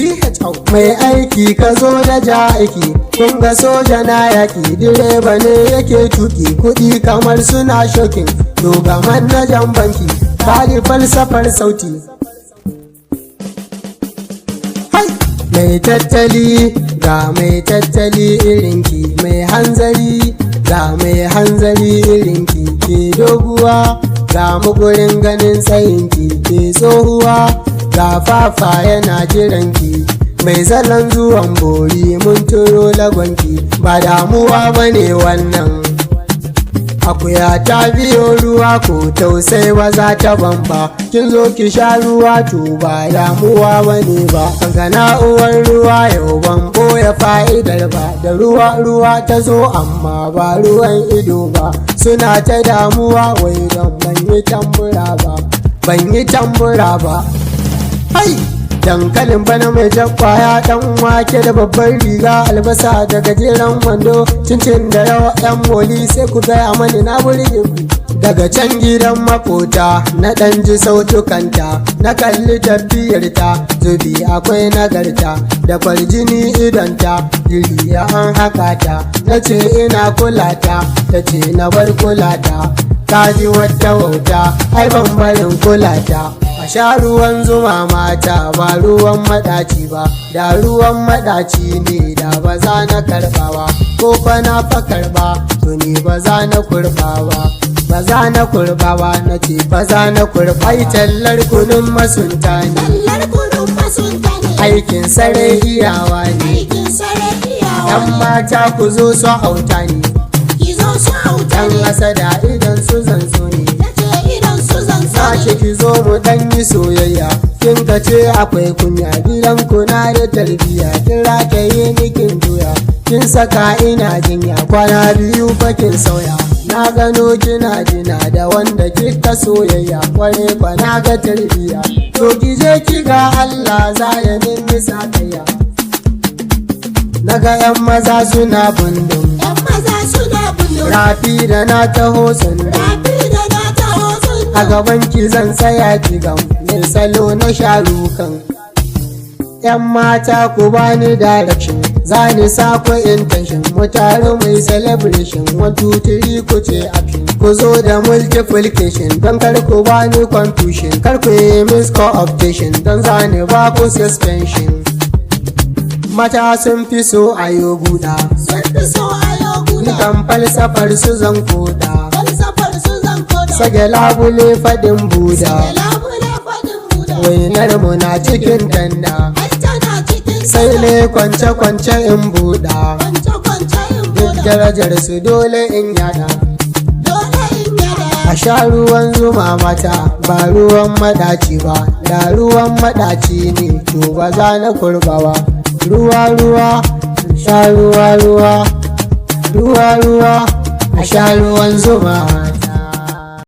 GHO mai aiki ka zo da ja aiki. Kun ga soja na yaki, direba ne yake tuki, kuɗi kamar suna shokin. Doga manajan banki, kaji falsafar sauti. Mai tattali ga mai tattali irinki, mai hanzari ga mai hanzari irinki, ke doguwa ga mugurin ganin tsayinki, ke tsohuwa ga fafa yana jiranki. Mai salon zuwan bori mun turo lagonki, ba damuwa bane wannan. Akuya ta biyo ruwa ko tausai ba za ta bamba, kin zo ki sha ruwa to ba damuwa bane ba. Kankana uwar ruwa yau ban ɓoye fa'idar ba, da ruwa ta zo amma ba ruwan ido ba. Suna ta damuwa wai don ban yi tambura ba. Hai! Dankalin bana mai kwaya, dan wake da babbar riga, albasa da gajeren wando, cincin da yawa yan moli, sai ku gaya mani na burge ku. Daga can gidan makota na ɗan ji sautukanta, na kalli tafiyarta, zubi akwai nagarta, da kwarjini idonta, diriya an haka ta. Na ce ina kulata, ta ce na bar kulata, ta ji wata wauta, ai ban barin kulata. A sha ruwan zuma mata ba ruwan maɗaci ba, da ruwan maɗaci ne da ba za na karɓa ba, ko fa na fa karɓa to ni ba za na kurɓa ba. Ba za na kurɓa ba, na ce ba za na kurɓa. Ai tallar kunun masunta ne, aikin sarai iyawa ne, yan mata ku zo su auta ne, yan asada idan su zanzo ne. Sace ki zo mu dan yi soyayya, kin ka ce akwai kunya, gidan ku na da tarbiya, kin rataye ni kin juya, kin saka ina jinya, kwana biyu fa kin sauya. Na gano kina jina da wanda kika soyayya, kware kwa na ga tarbiya, to ki je ki ga Allah za ya nemi sakayya. Naga yan maza suna bundum, rafi da na taho sandu, a gaban ki zan tsaya kigan, mai salo na sharukan. Yan mata ku bani direction, za ni sa ku intention, mu tare mai celebration, 1 2 3 ku ce action. Ku zo da multiplication, don kar ku bani confusion, kar ku yi miscooptation, don za ni ba ku suspension. Mata sun fi so a yi guda, dukan falsafar su zan koda, sage labule fadin buda, wainar mu na cikin tanda, sai ne kwance-kwance in buda, duk darajar su dole in yada. A sha ruwan zuma mata ba ruwan maɗaci ba, da ruwan maɗaci ne to ba za na kurba ba. Ruwa sha ruwa, a sha ruwan zuma.